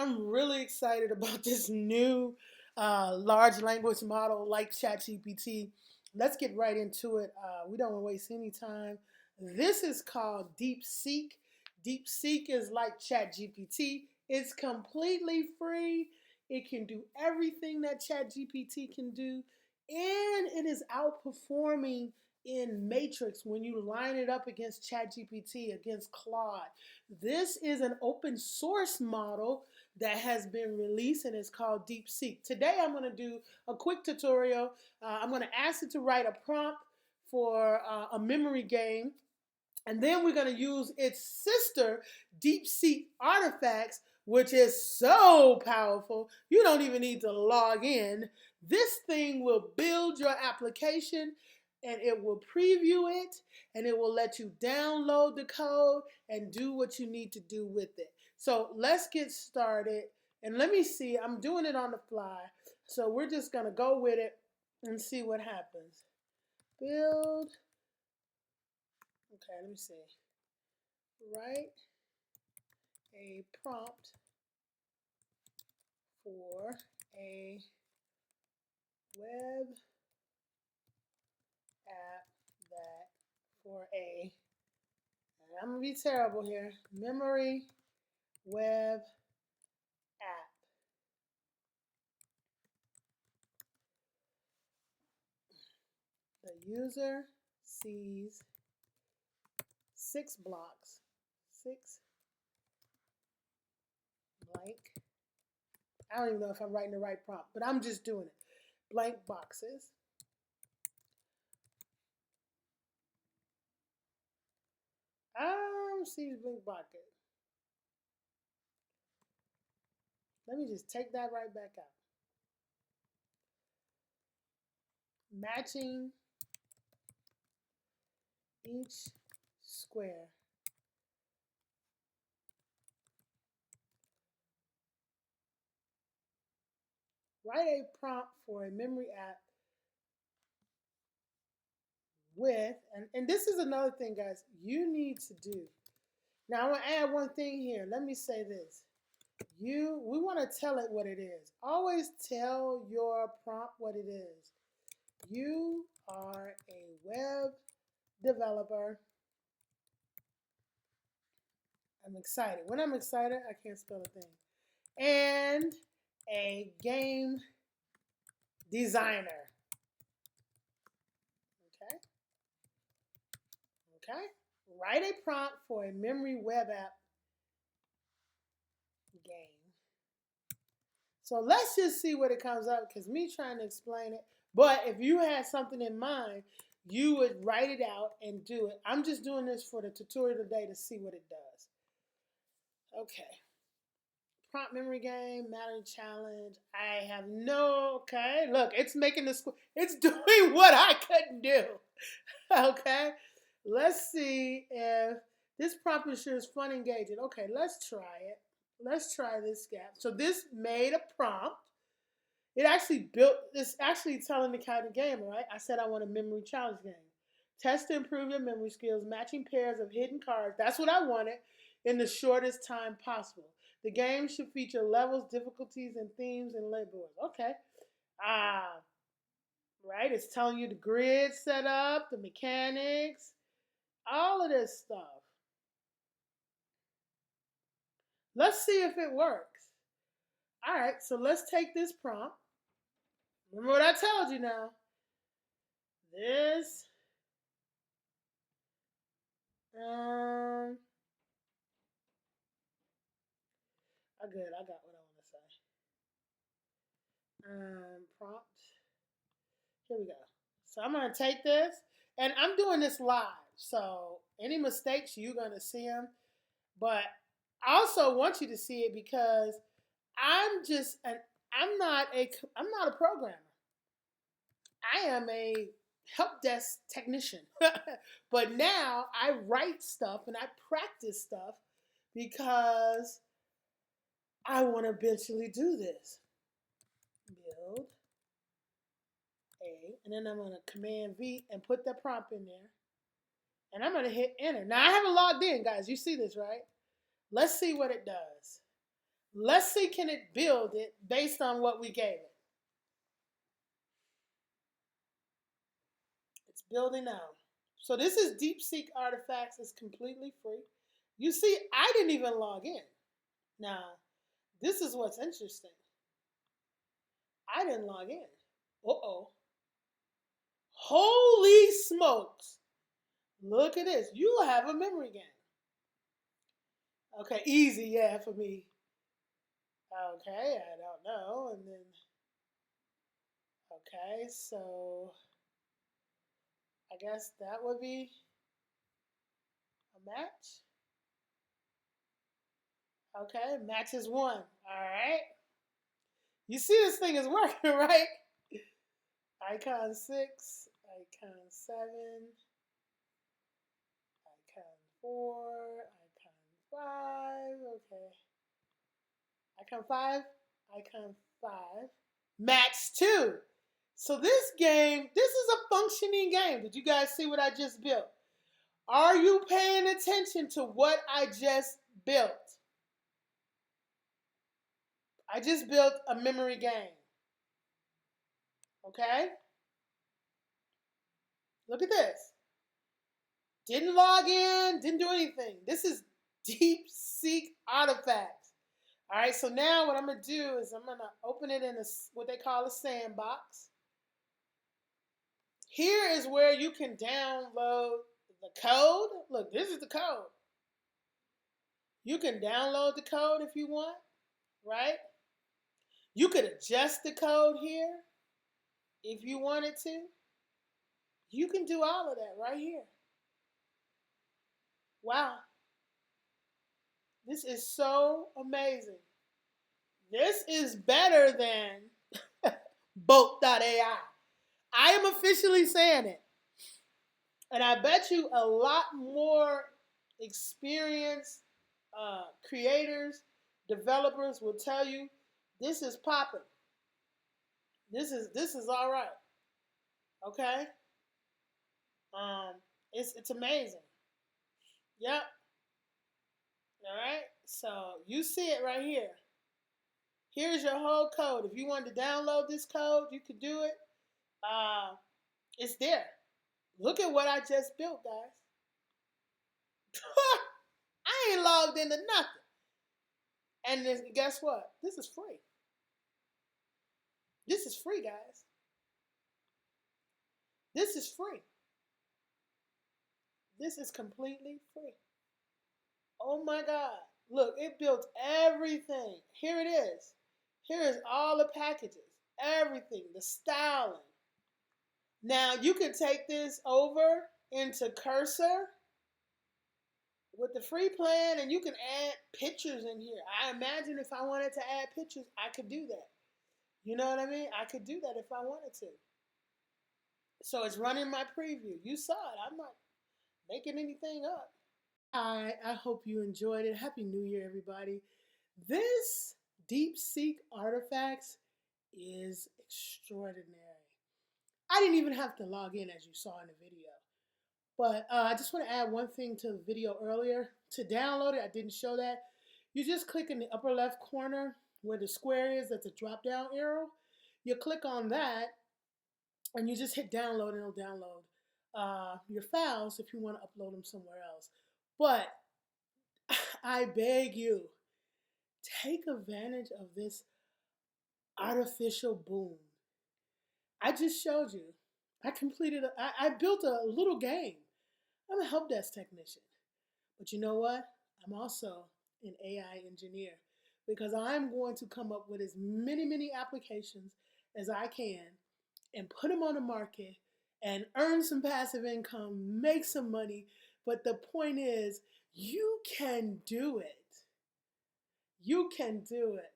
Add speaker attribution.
Speaker 1: I'm really excited about this new large language model like ChatGPT. Let's get right into it. We don't want to waste any time. This is called DeepSeek. DeepSeek is like ChatGPT. It's completely free. It can do everything that ChatGPT can do, and it is outperforming in Matrix when you line it up against ChatGPT, against Claude. This is an open source model that has been released and it's called DeepSeek. Today I'm going to do a quick tutorial. I'm going to ask it to write a prompt for a memory game. And then we're going to use its sister, DeepSeek Artifacts, which is so powerful, you don't even need to log in. This thing will build your application and it will preview it and it will let you download the code and do what you need to do with it. So let's get started. And let me see, I'm doing it on the fly. So we're just going to go with it and see what happens. Build. Okay, let me see. Write a prompt for a web app that for a, and I'm gonna be terrible here, memory web app. The user sees 6 blocks, 6 blank. I don't even know if I'm writing the right prompt, but I'm just doing it. Blank boxes. Sees blank bucket. Let me just take that right back out. Matching each square. Write a prompt for a memory app with, and this is another thing, guys, you need to do. Now, I want to add one thing here. Let me say this. We want to tell it what it is. Always tell your prompt what it is. You are a web developer. I'm excited. When I'm excited, I can't spell a thing. And a game designer. Okay? Write a prompt for a memory web app game. So let's just see what it comes up, because me trying to explain it. But if you had something in mind, you would write it out and do it. I'm just doing this for the tutorial today to see what it does. Okay. Prompt memory game, matter challenge. I have no, okay. Look, it's making the, it's doing what I couldn't do. Okay. Let's see if this prompt is fun and engaging. Okay, let's try it. Let's try this gap. So this made a prompt. It actually built, it's actually telling the kind of game, right? I said I want a memory challenge game. Test to improve your memory skills, matching pairs of hidden cards. That's what I wanted in the shortest time possible. The game should feature levels, difficulties, and themes and labels. Okay. Right? It's telling you the grid setup, the mechanics, all of this stuff. Let's see if it works. All right, so let's take this prompt. Remember what I told you now. This. Good. I got what I want to say. Prompt. Here we go. So I'm going to take this, and I'm doing this live. So any mistakes, you're going to see them. But I also want you to see it because I'm not a programmer. I am a Helpdesk technician. But now I write stuff and I practice stuff because I want to eventually do this. Build a, and then I'm going to Command V and put that prompt in there. And I'm going to hit enter. Now I haven't logged in, guys. You see this, right? Let's see what it does. Let's see, can it build it based on what we gave it? It's building now. So this is DeepSeek Artifacts. It's completely free. You see, I didn't even log in. Now, this is what's interesting. I didn't log in. Uh-oh. Holy smokes. Look at this. You have a memory game. Okay, easy, yeah, for me. Okay, I don't know. And then, okay, so I guess that would be a match. Okay, match is 1. All right. You see this thing is working, right? Icon 6, icon 7, icon 4, icon 5, okay. Icon 5, icon 5, match 2. So this game, this is a functioning game. Did you guys see what I just built? Are you paying attention to what I just built? I just built a memory game. Okay? Look at this. Didn't log in, didn't do anything. This is DeepSeek Artifacts. All right, so now what I'm going to do is I'm going to open it in what they call a sandbox. Here is where you can download the code. Look, this is the code. You can download the code if you want, right? You could adjust the code here if you wanted to. You can do all of that right here. Wow. This is so amazing. This is better than Boat.ai. I am officially saying it. And I bet you a lot more experienced creators, developers will tell you this is popping. This is all right. Okay? It's amazing. Yep. All right. So you see it right here. Here's your whole code. If you wanted to download this code, you could do it. It's there. Look at what I just built, guys. I ain't logged into nothing. And then, guess what? This is free. This is free, guys. This is free. This is completely free. Oh my God. Look, it built everything. Here it is. Here is all the packages. Everything. The styling. Now, you can take this over into Cursor with the free plan, and you can add pictures in here. I imagine if I wanted to add pictures, I could do that. You know what I mean? I could do that if I wanted to. So it's running my preview. You saw it. I'm not making anything up. Hi, I hope you enjoyed it. Happy New Year, everybody. This DeepSeek Artifacts is extraordinary. I didn't even have to log in, as you saw in the video. But I just want to add one thing to the video earlier. To download it, I didn't show that. You just click in the upper left corner where the square is, that's a drop-down arrow. You click on that, and you just hit download, and it'll download your files if you want to upload them somewhere else. But I beg you, take advantage of this artificial boom. I just showed you. I built a little game. I'm a helpdesk technician. But you know what? I'm also an AI engineer because I'm going to come up with as many applications as I can and put them on the market and earn some passive income, make some money. But the point is, you can do it. You can do it.